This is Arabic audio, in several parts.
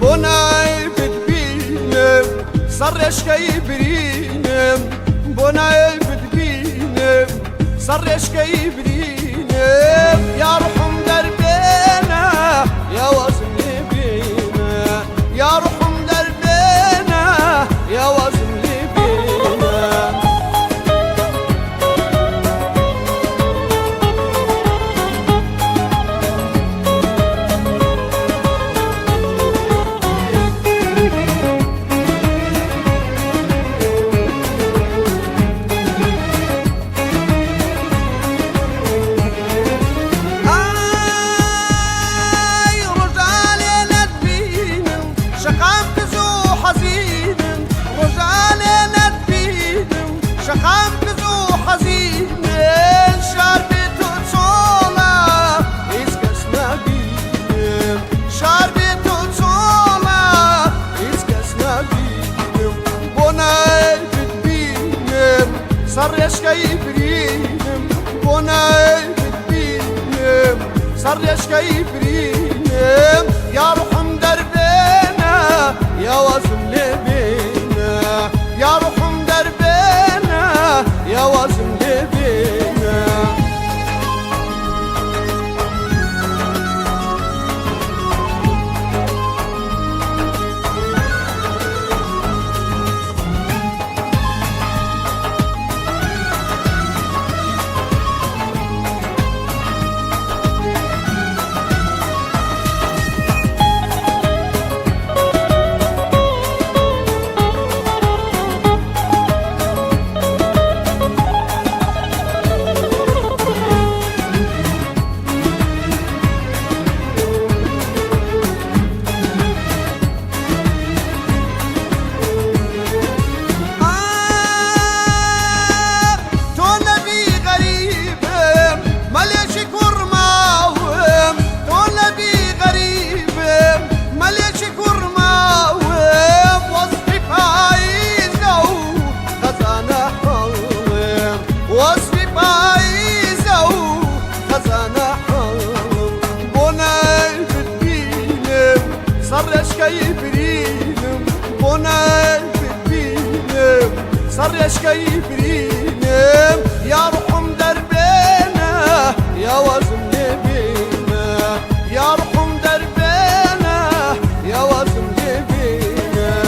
بۆنای بتبینم سەرڕێشکەی برینم بۆنای بتبینم سەرڕێشکەی برینم یا ڕوحم دەربێنە یا وەزم لێ بێنە یا ڕوحم دەربێنە یا وەزم لێ بێنە سەرڕێشکەی برینم بۆنای بتبینم سەرڕێشکەی برینم یا ڕوحم دەربێنە یا وەزم لێ بێنە یا ڕوحم دەربێنە یا وەزم لێ بێنە سەرڕێشکەی برینم بۆنای بتبینم سەرڕێشکەی برینم یا ڕوحم دەربێنە یا وەزم لێ بێنە یا ڕوحم دەربێنە یا وەزم لێ بێنە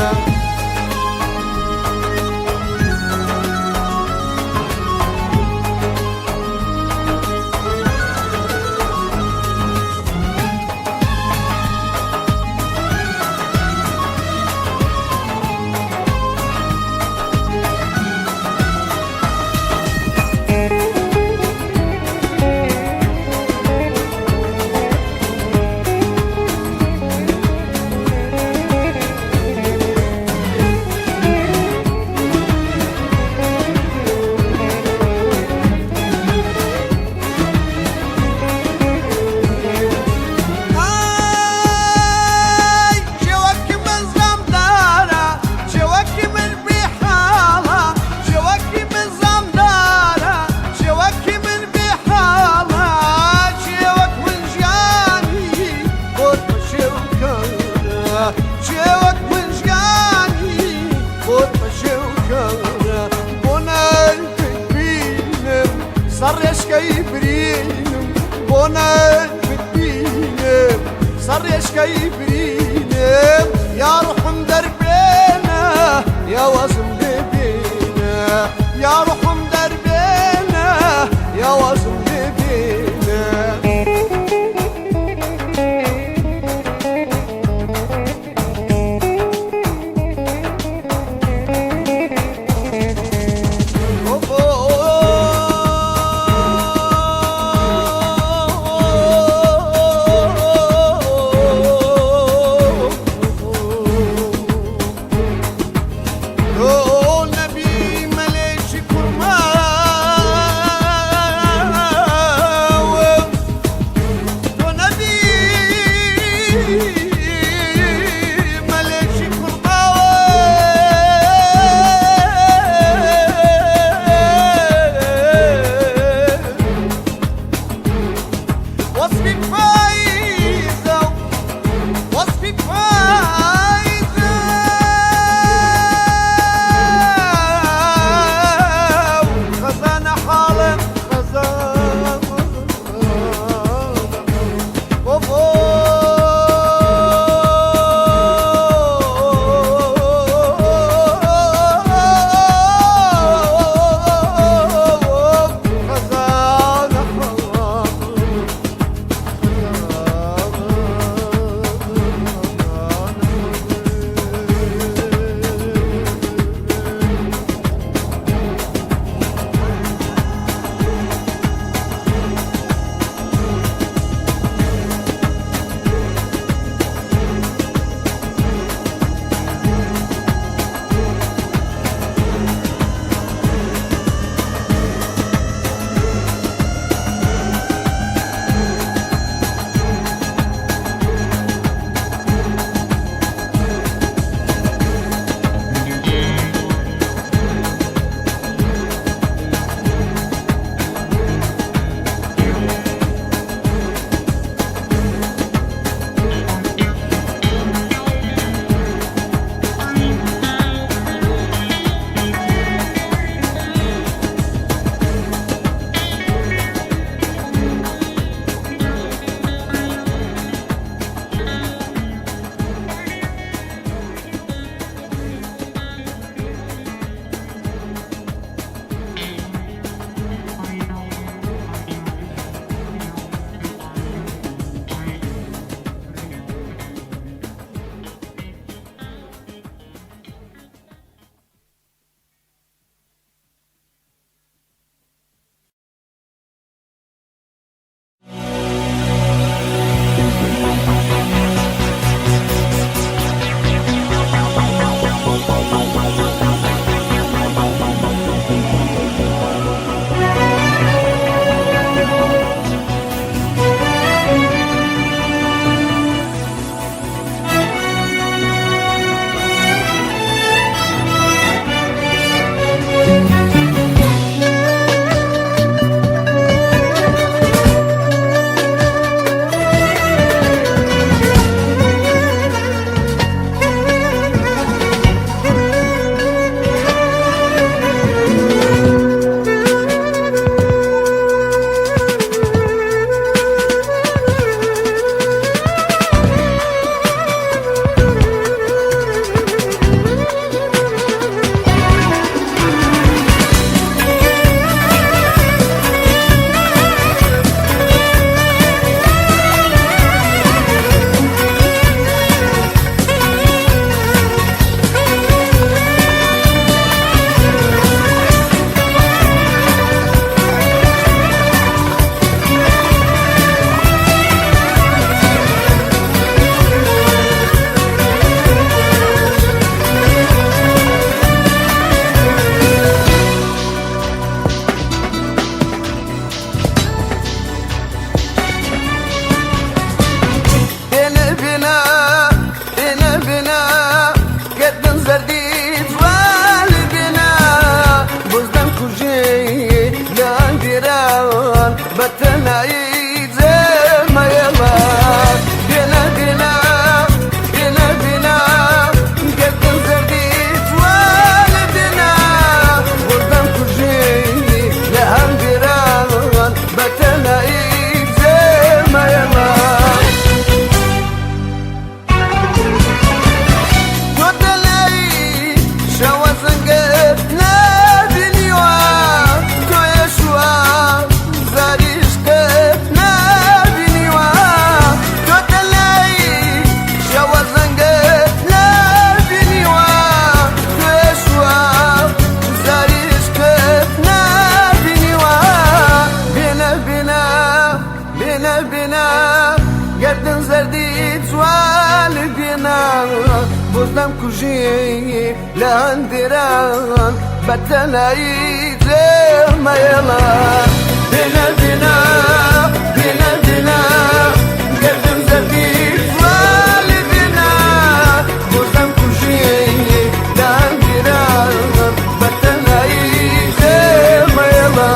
جێوەک منژیانی بۆت بەشێوکەورە بۆنای بتبینم سەرڕێشکەی برینم بۆنای بتبینم سەرڕێشکەی برینم یا ڕوحم دەربێنە یا وەزم لێ بێنە یا ڕوحم دەربێنە یا وەزم لێ بێنە نبی ملێکی کوڕ بتنعيد زي ما يلا بينا بينا بينا بينا قد زديت والدنا قدام كجيني لهم جيران بتنعيد زي ما يلا تودلي شوازنقتنا قد زرديت زوال بينا بوزنام كوجي لاندران بتنايد زي ما يلا بينا بينا بينا بينا قد زرديت زوال بينا بوزنام كوجي لاندران بتنايد زي ما يلا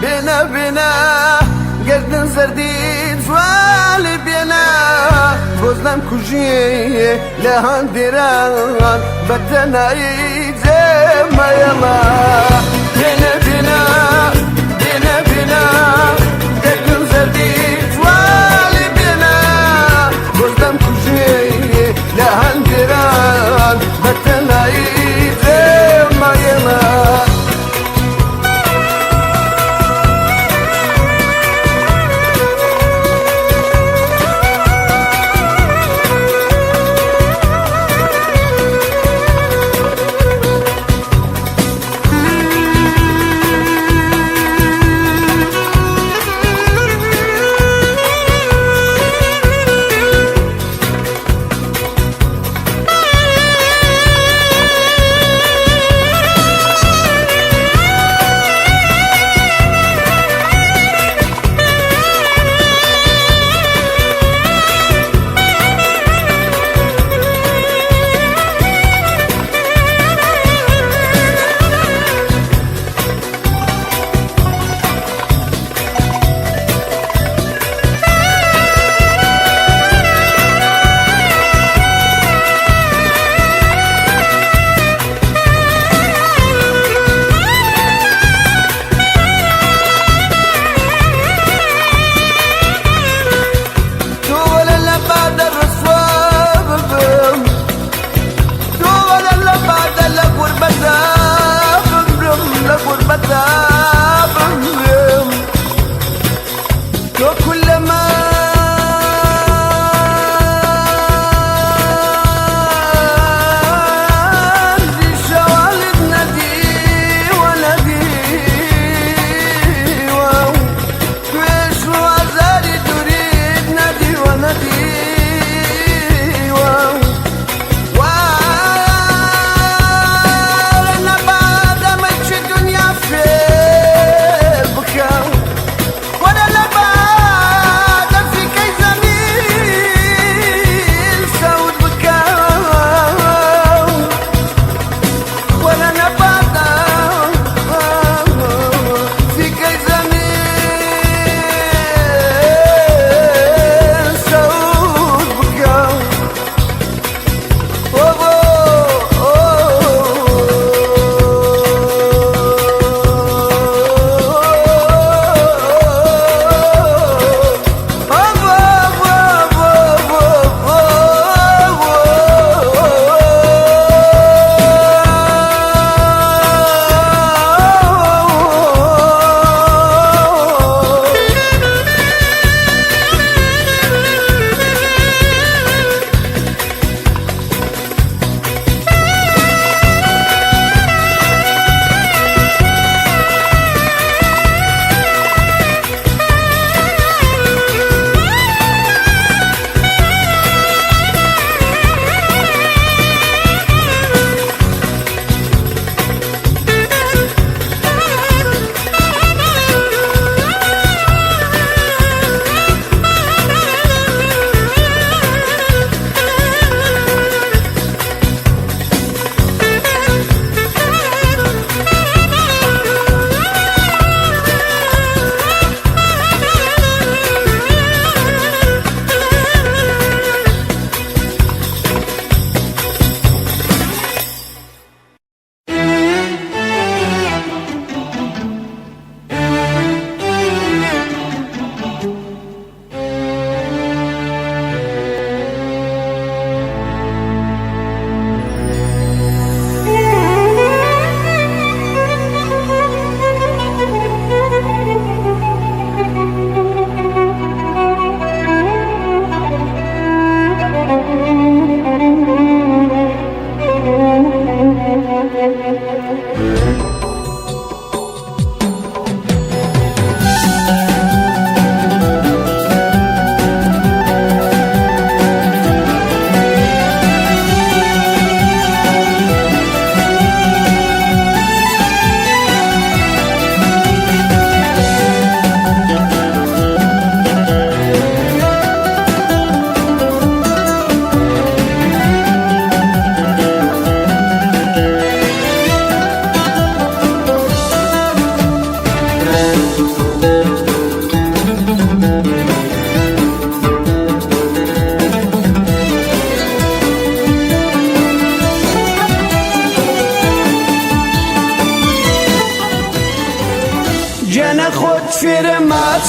بينا بينا قد زرديت زوال بينا بوزنام كوجي لهندران بتنايد زي ما يلا بينا بينا بينا بينا قد زرديت زوال بينا بوزنام كوجي لهندران بتنايد زي ما يلا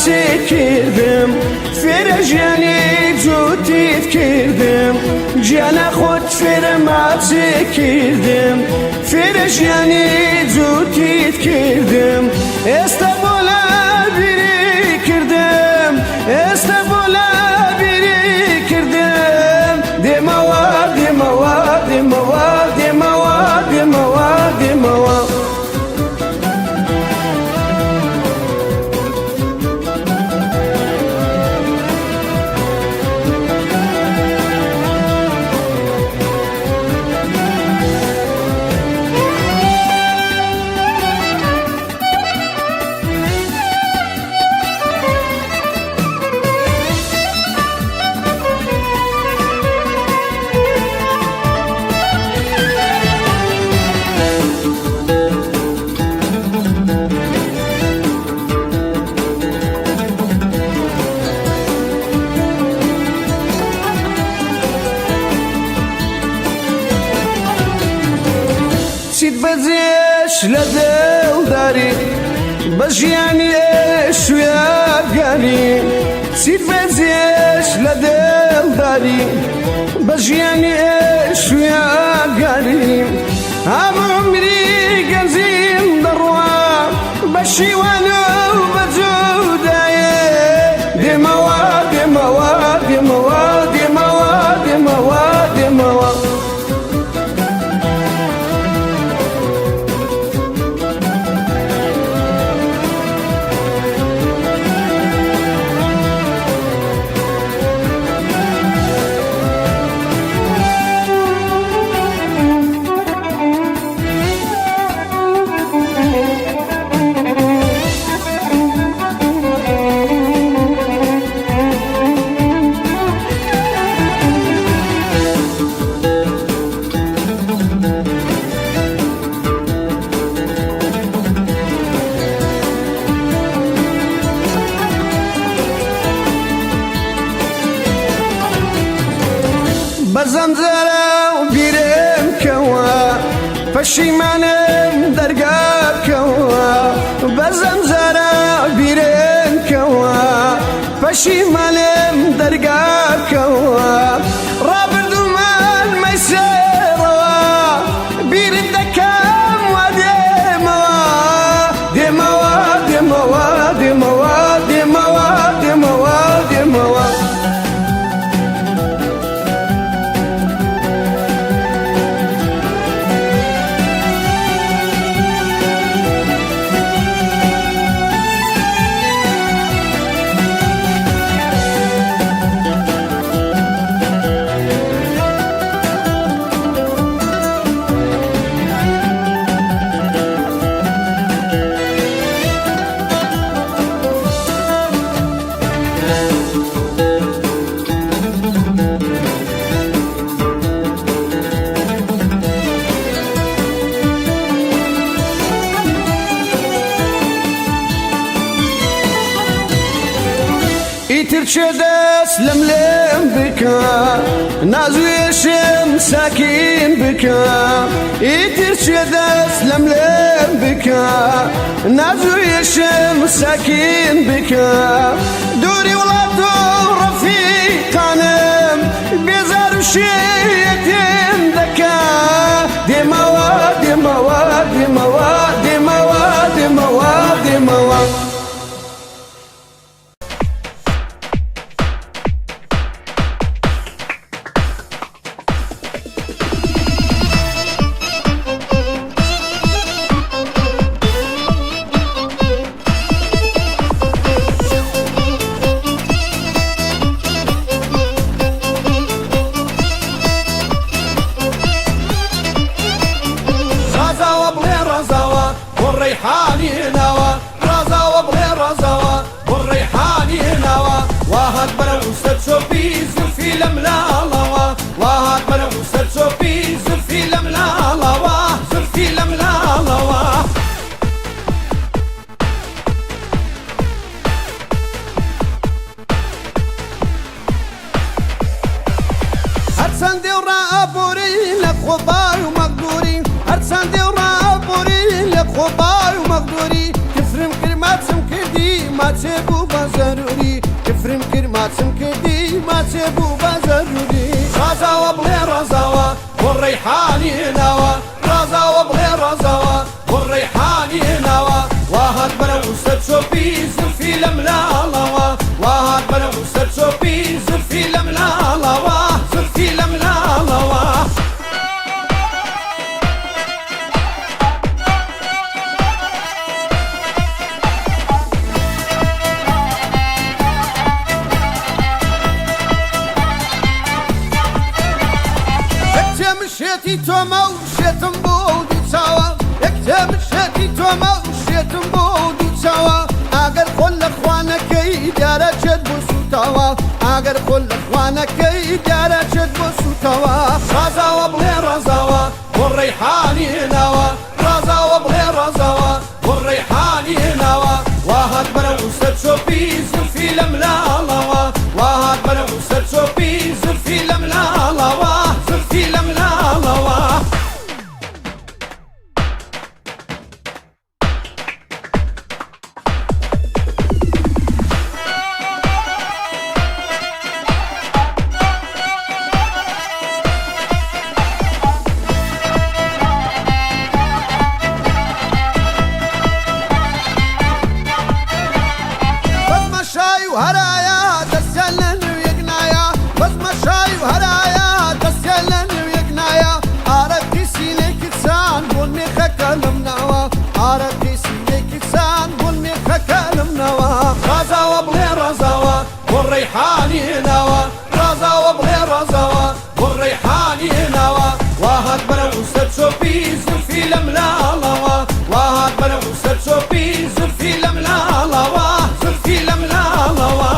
سكردم فرجاني جوتي تكردم جانا خود فرما سكردم فرجاني جوتي تكردم استقبلا بيري كردم استقبلا بيري كردم دموا دموا دموا دموا دموا دموا سيد بزيش لدل داري بجياني ايش ويا قالي سيد بزيش لدل داري بجياني ايش ويا قالي ابو عمري قنزين دروا بشي وانا بجوداي دموا دموا دموا دموا دموا دموا بزنزرة وبيرم كوا فشيمانم درقا كوا بزنزرة وبيرم كوا فشيمانم درقا كوا رابر دومان ما يسيروا بيرم دكام ودموا دموا دموا دموا دموا دموا دموا ترشدس لملم بكا نازويشم ساكين بكا ترشدس لملم بكا نازويشم ساكين بكا دوري ولا دور رفيقانم بيزار شيتين دكا دموا دموا دموا دموا دموا دموا والريحاني نوى رازا وابغي رازا والريحاني نوى وهات بلا وسط شوفي زلفي لملا لوا وهات بلا وسط شوفي زلفي لملا لوا زلفي لملا لوا هرساندي ورابوري لك خطاي ومقدوري هرساندي ورابوري لك خطاي ومقدوري كسرم كلمات سمكردي ماچێ بوو بە زەروری کفرم کرد ماچم کردی ماچێ بوو بە زەروری رازاوە بڵێ ڕازاوە بۆ ڕەیحانی هێناوە رازاوە بڵێ ڕازاوە بۆ ڕەیحانی هێناوە وا هات بەرەو سەر چۆپی زولفی لە ملاڵەوە وا هات بەرەو سەر چۆپی زولفی لە ملاڵەوە زولفی لە ملاڵەوە شێتی تۆمە و شێتم بۆ دوو چاوە یەکتێم شێتی تۆمە و شێتم بۆ دوو چاوە ئاگەر خۆل لە خوانەکەی دیارە چێت بۆ سوتاوە ئاگەر خۆل لە خوانەکەی دیارە چێت بۆ سوتاوە رازاوە بڵێ ڕازاوە بۆ ڕەیحانی هێناوە رازاوە بڵێ ڕازاوە بۆ ڕەیحانی هێناوە وا هات بەرەو سەر چۆپی زولفی لە ملاڵەوە وا هات بەرەو سەر چۆپی زولفی لە ملاڵەوە زولفی لە ملاڵەوە هەرایە دەستیان لە نوێک نایە بەزمە شای و هەرایە دەستیان لە نوێک نایە ئارەتی سینێکی چان بۆ مێخەکە لەم ناوە ئارەتی سینێکی چان بۆ مێخەکە لەم ناوە رازاوە بڵێ ڕازاوە بۆ ڕەیحانی هێناوە رازاوە بڵێ ڕازاوە بۆ ڕەیحانی هێناوە وا هات بەرەو سەر چۆپی زولفی لە ملاڵەوە وا هات بەرەو سەر چۆپی زولفی لە ملاڵەوە زولفی لە ملاڵەوە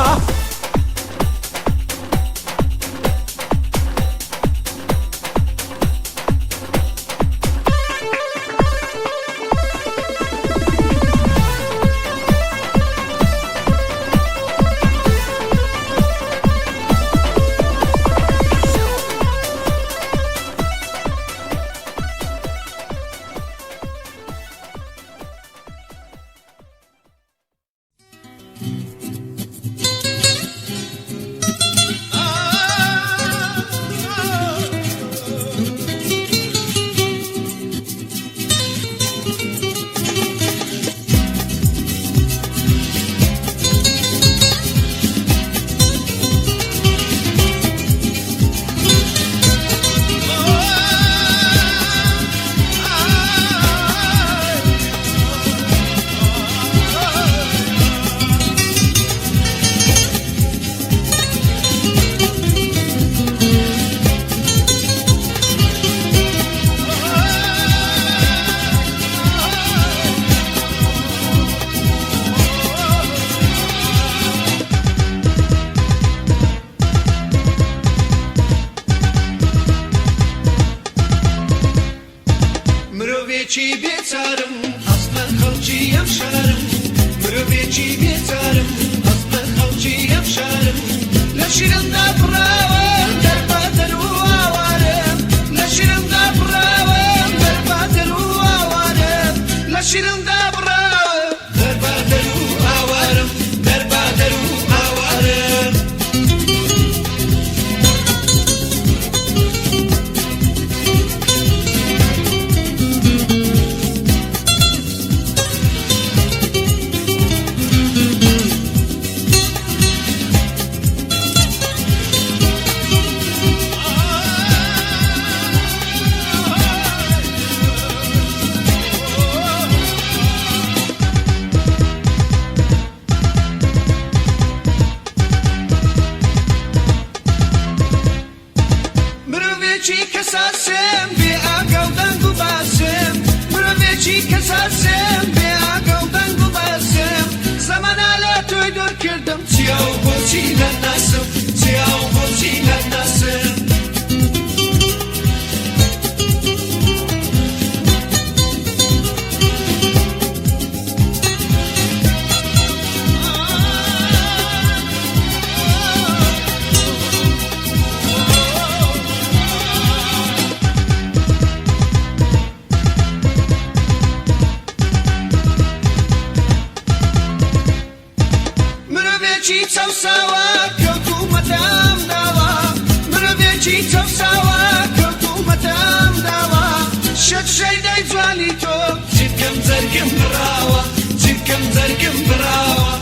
مرۆڤێکی بێچارم ئەسڵەن خەڵکی ئەم شارم مرۆڤێکی بێچارم ئەسڵەن خەڵکی ئەم شارم لە شیرمدا بڕاوم دەربادەر و ئاوارم لە شیرمدا بڕاوم دەربادەر و ئاوارم لە شیرمدا بڕاوم دەربادەر و ئاوارم دەربادەر و ئاوارم مرۆڤێکی کەساسم بێ ئاگا و دەنگ و باسم مرۆڤێکی کەساسم بێ ئاگا و دەنگ و باسم زەمانە لە تۆی دۆر کردم چیا و بۆچی نەناسم چیا و بۆچی نەناسم چەساوە کەوتومەتەم داوە مرۆڤێکی چەساوە کەوتومەتەم داوە شەکشەی دەی جوانی تۆ چیکەم جەرگم براوە چیکەم جەرگم براوە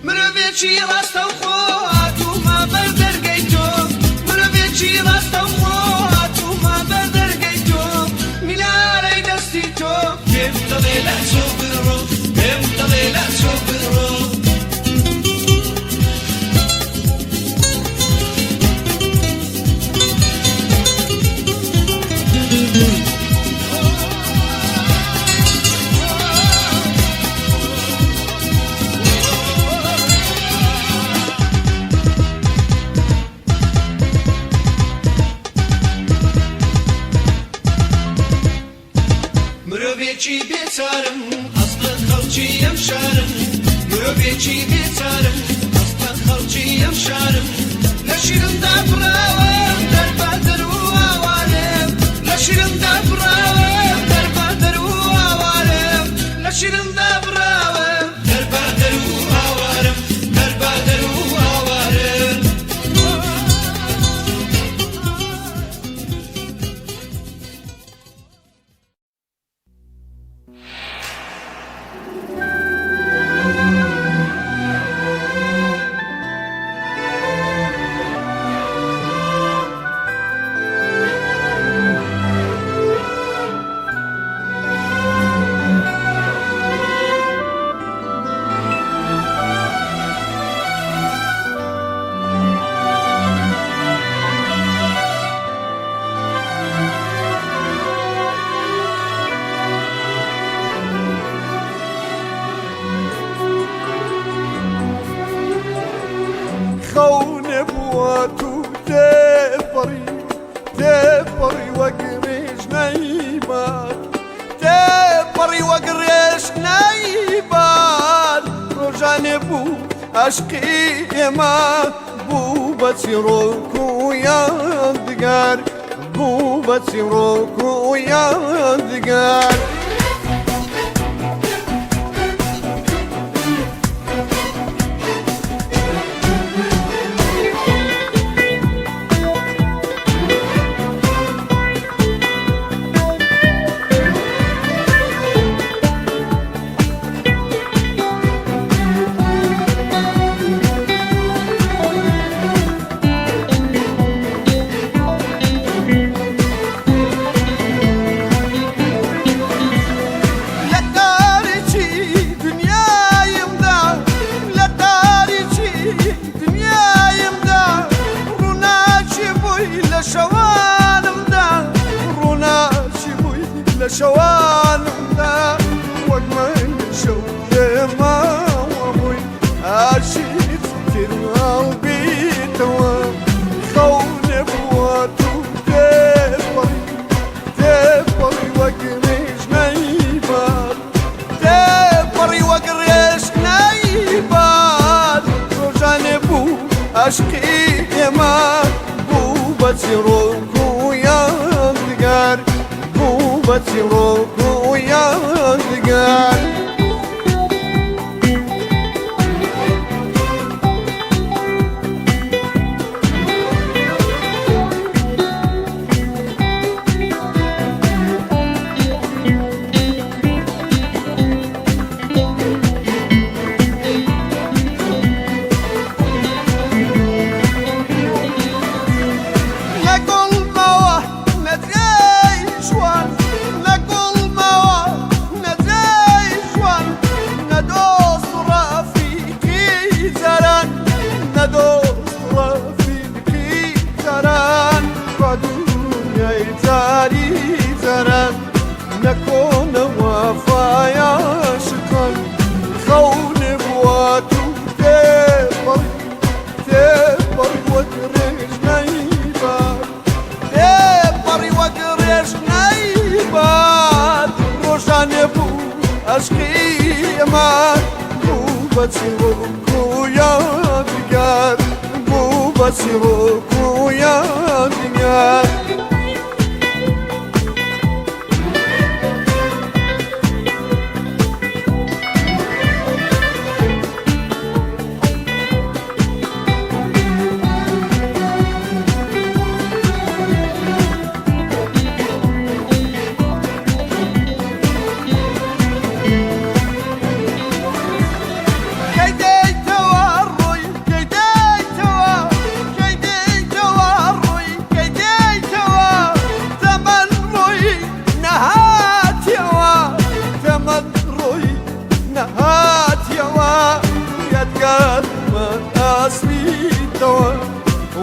مرۆڤێکی ڕاستەوخۆ هاتوومە بەر دەرگەی تۆ مرۆڤێکی ڕاستەوخۆ هاتوومە بەر دەرگەی تۆ میلارەی دەستی تۆ پێم دەڵێ لە چۆ بڕۆ پێم دەڵێ لە چۆ بڕۆ مرۆڤێکی بێچارم ئەسڵە خەڵکی ئەم شارم مرۆڤێکی بێچارم ئەسڵە خەڵکی ئەم شارم لە شیرمدا بڕاوم دەربادەر و ئاوارم لە شیرمدا بڕاوم دەربادەر و ئاوارم لە شیرمدا بڕاوم دەربادەر و ئاوارم دەربادەر و ئاوارم خونه بواتو تبري وقريش نايبان تبري وقريش نايبان رجاني بو عشقي ما بو بتروكو يادقار بو بتروكو يادقار شوانمدا وقمن شوقي ما وابوي عاشيت ترمال بيتوا خوني بواتو تبري وقريش نايبال تبري وقريش نايبال رجاني بو عشقي ما بو بتروكو يادقار بتروكو يادقار نكون وفايا شكر خون بواتو تبر وترج نيبر تبر تمام بوبتيرو يا ديار بوبتيرو يا ديار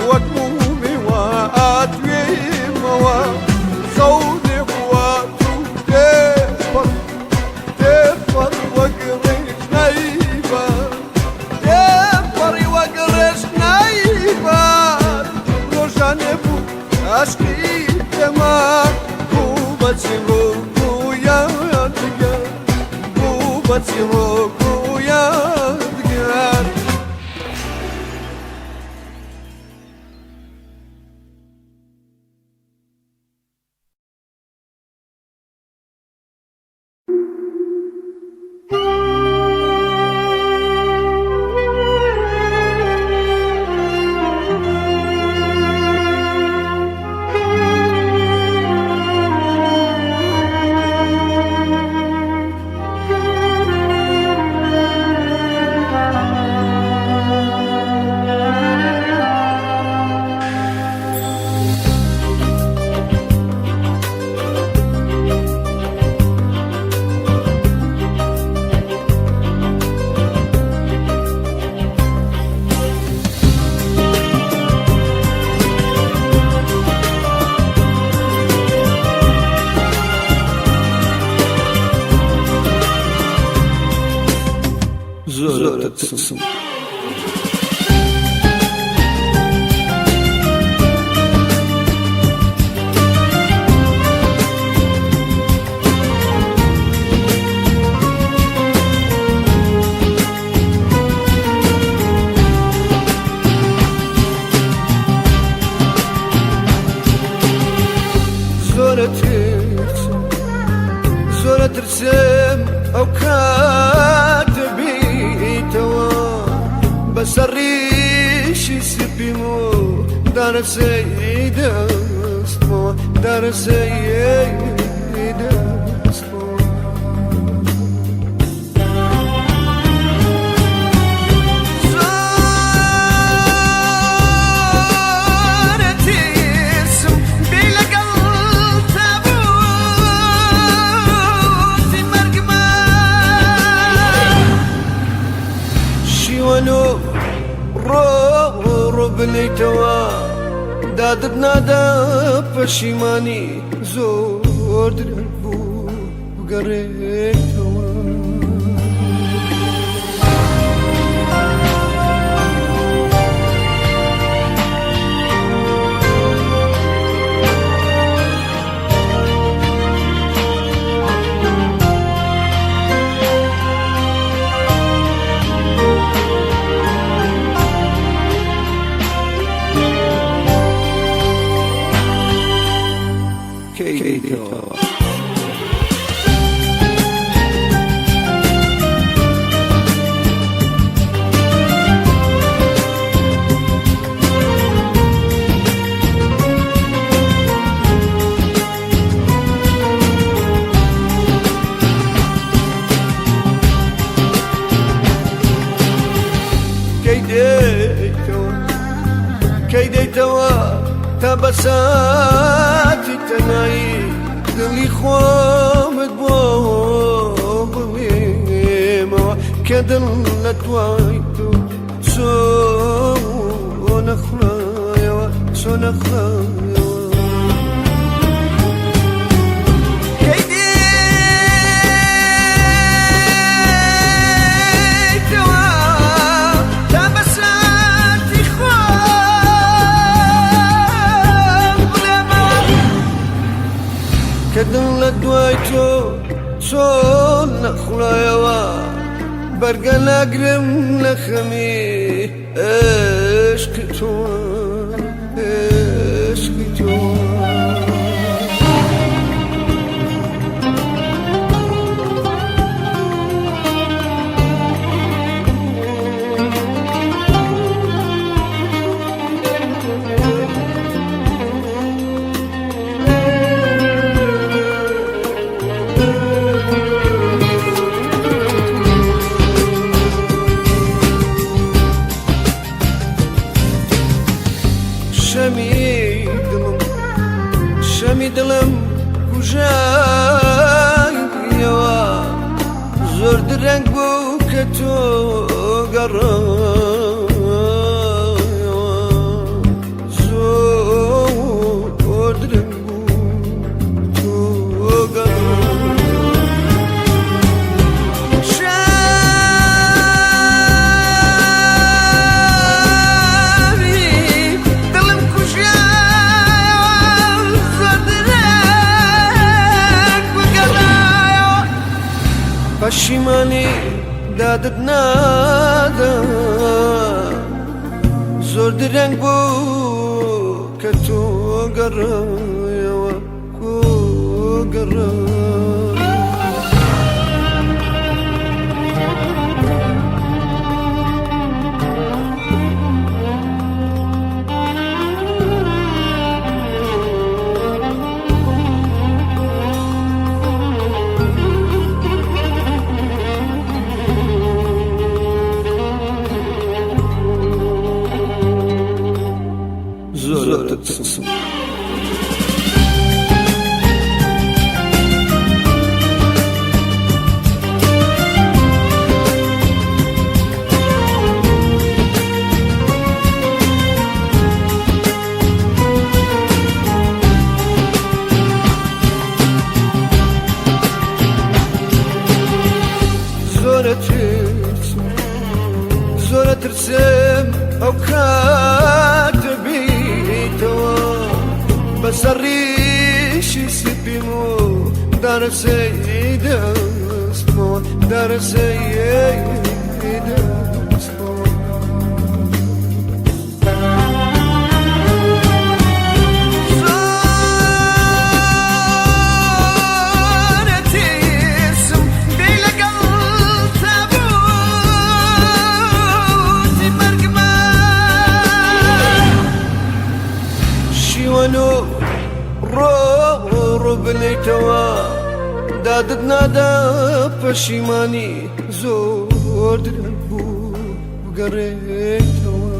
وكمومي واتوي موا زوني بواتو تفر وقريش نايبا تفر وقريش نايبا روشاني بو اشكي تما بوبتي روكو يا دقار بوبتي روكو يا دقار زورتسم زورتسم او كاتبي بس الريش يسبيمو دار سيد اسمو دار سيد اسمو زارتي اسم بلا قلب تابوت مرقما شيوانو روبني توا دادت نادا پشیمانی زور دل بو گره توا كيديتوا تبساتي تناي دلي خوامد بوما كدلت وايتو سونا خلايا سونا خلايا كدن لدوايتو سون خلايا برقلاقرم لخمي عشق تو عشق تو شەمی دڵم کوژای بوویەوە زۆر درەنگ بوو کە تۆ گەڕایەوە زۆر درەنگ بوو تۆ پەشیمانی دادت نادا زۆر درەنگ بوو کە تۆ گەڕایەوە زۆر ترسم زۆر ترسم ئەو کاتە بیتەوە بەسەر ڕیشی سپیم و دارەسەی دەستمەوە دارەسەی دەستمەوە ڕۆ بنێیتەوە دادت نادا پەشیمانی زۆر درەنگ بوو بگەڕێیتەوە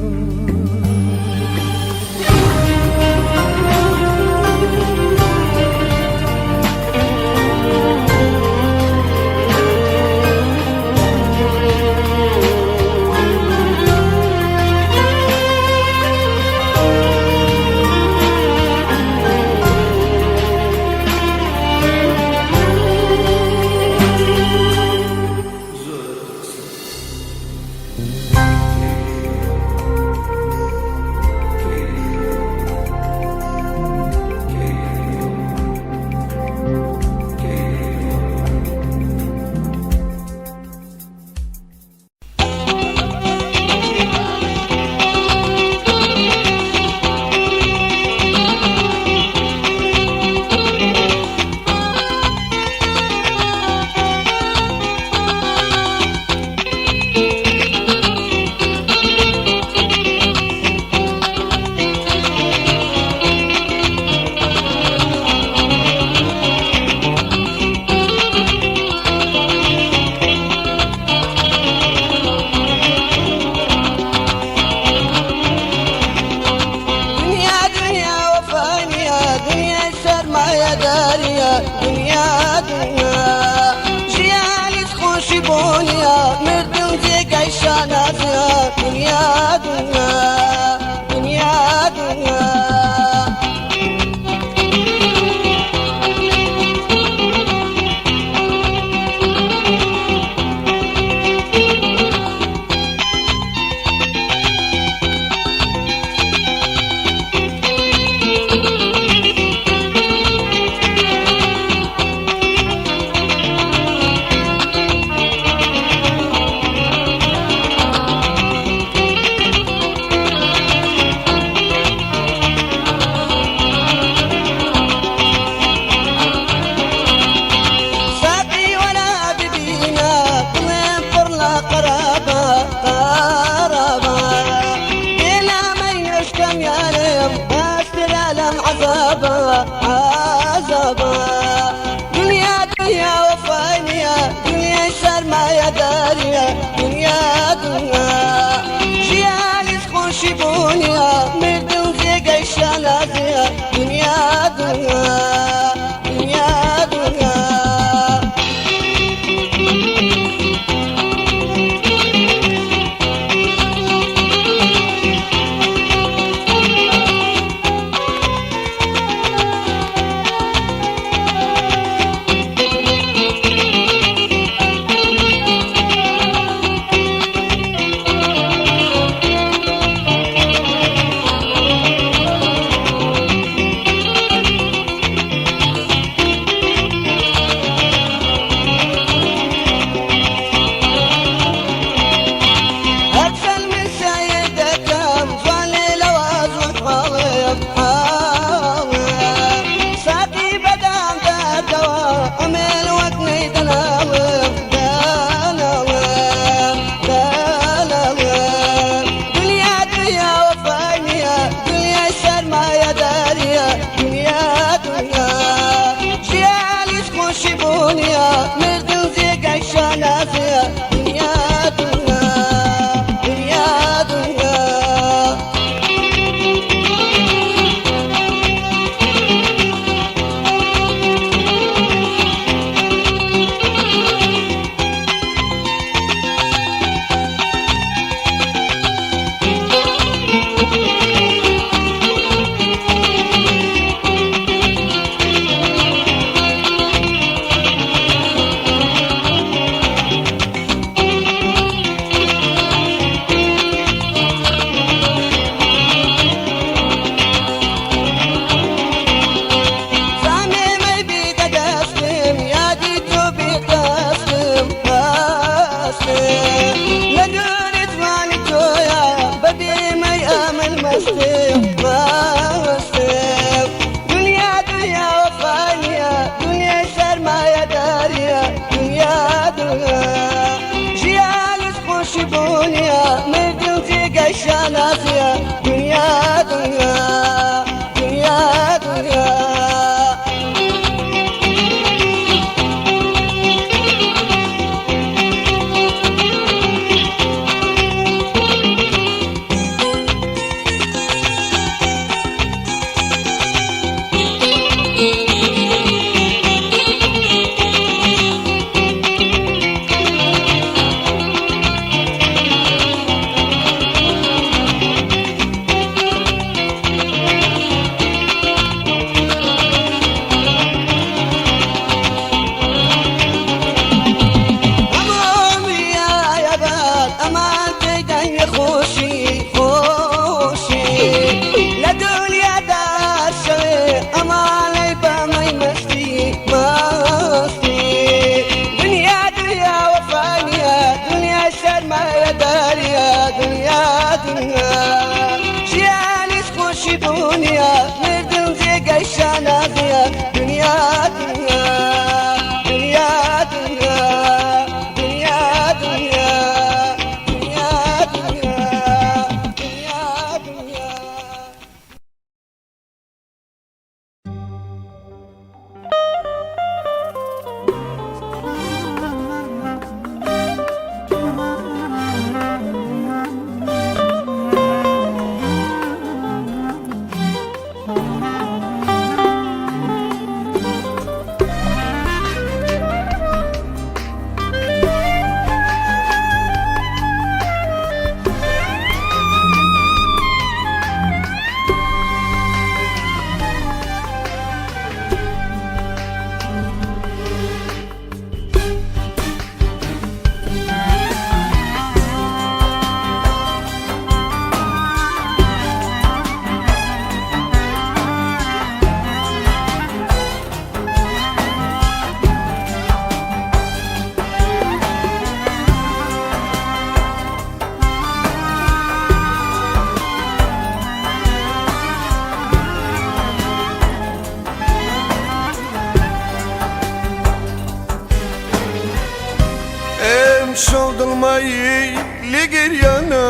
دڵمایی لێگەریانە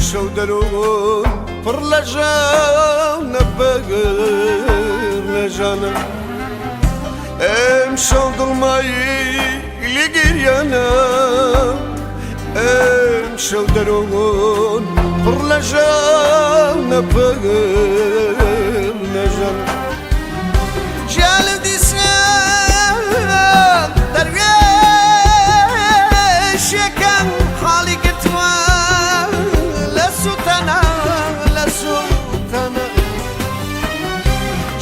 شەو دەرۆن پڕ لە ژانە بەگەر لە ژانە شەو دڵمایی لێگەریانە شەو دەرۆن پڕ لە ژانە بەگەر لە ژانە جالب دیسان دەروێشێکم حاڵی گرتووە لە سوتەنە لە سوتەنە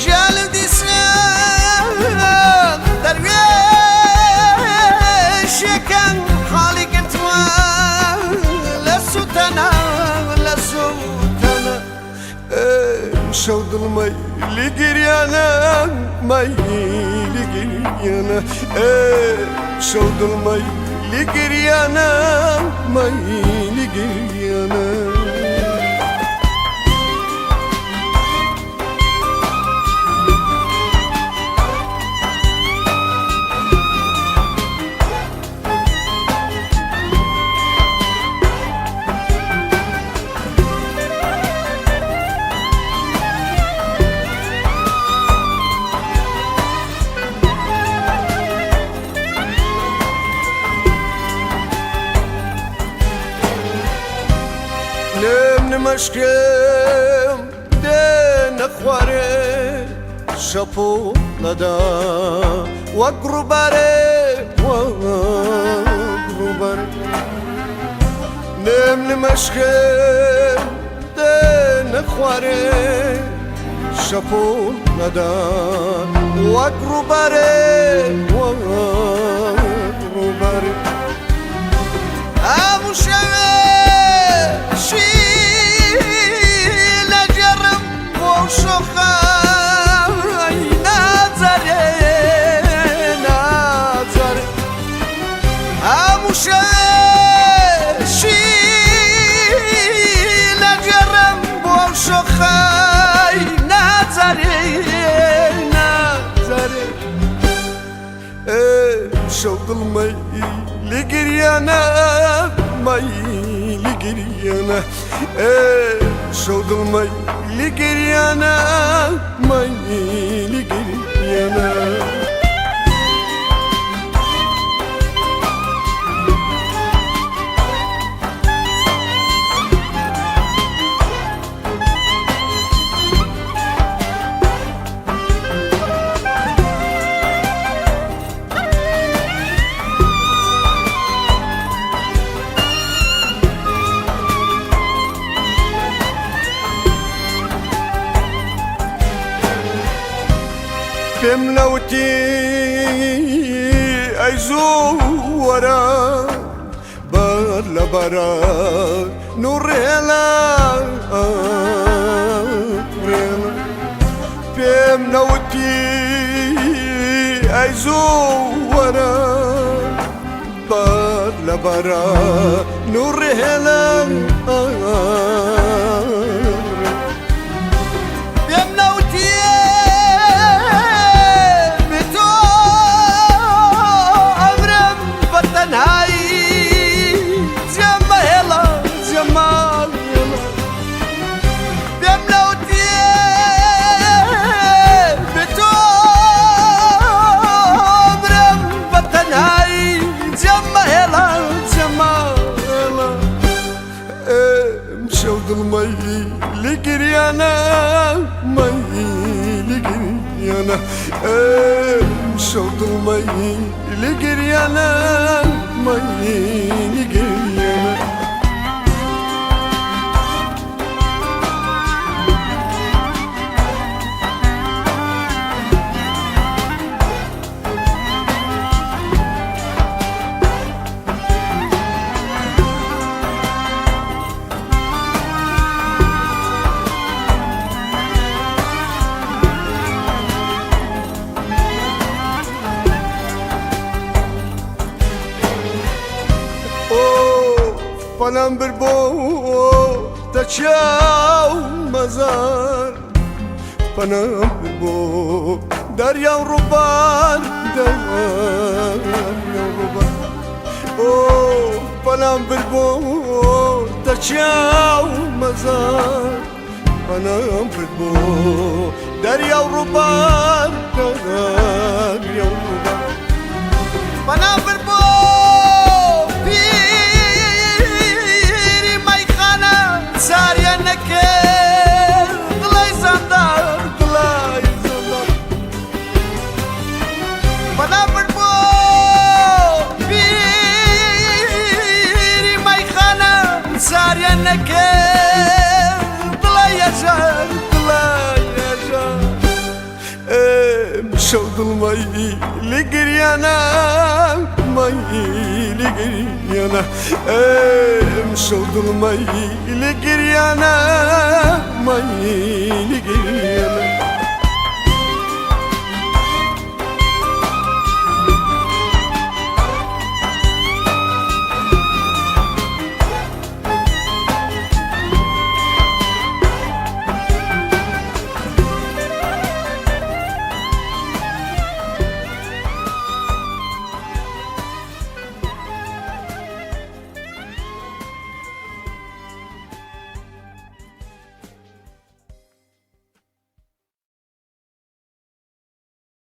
جالب دیسان دەروێشێکم حاڵی گرتووە لە سوتەنە لە سوتەنە شەو دڵمەی لێگەریانە مای لێگەریانە شەو دڵمەی لێگەریانە مای لێگەریانە مشکم دێنە خوارێ شەپۆ لەدا وەک ڕووبارێ وەک ڕووبارێ مشکم دێنە خوارێ شەپۆ لەدا وەک ڕووبارێ وەک ڕووبارێ هەموو شەوێ شوخای نازاره نازاره هموششی لجرم با شوخای نازاره نازاره شەو دڵمەی لێگەریانە مای لێگەریانە شەو دڵمەی لێگەریانە مای لێگەریانە پێم نەوتی ئەی زووەرە بەر لە بەرە نوڕێڵە پێم نەوتی ئەی زووەرە بەر لە بەرە نوڕێڵە شەو دڵمەی لێگەریانە مای لێگەریانە شەو دڵمەی لێگەریانە مای لێگەریانە پەنام برد بۆ دەچاو مەزار پەنام برد بۆ دەریا و ڕووبار بەلام بربۆ دەچیا و مەزار بەلام بربۆ دەریا و ڕووبار دەریا و ڕووبار بەلام بربۆ پیری مەیخانە ساریە نەکرد دڵی زەندار دڵای زەندار بەلام بربۆ ساریە نەکرد دڵی ئەژار دڵای ئەژار شەو دڵمەی لێ گریانە مەی لێ گریانە شەو دڵمەی لێ گریانە مەی لێ گریانە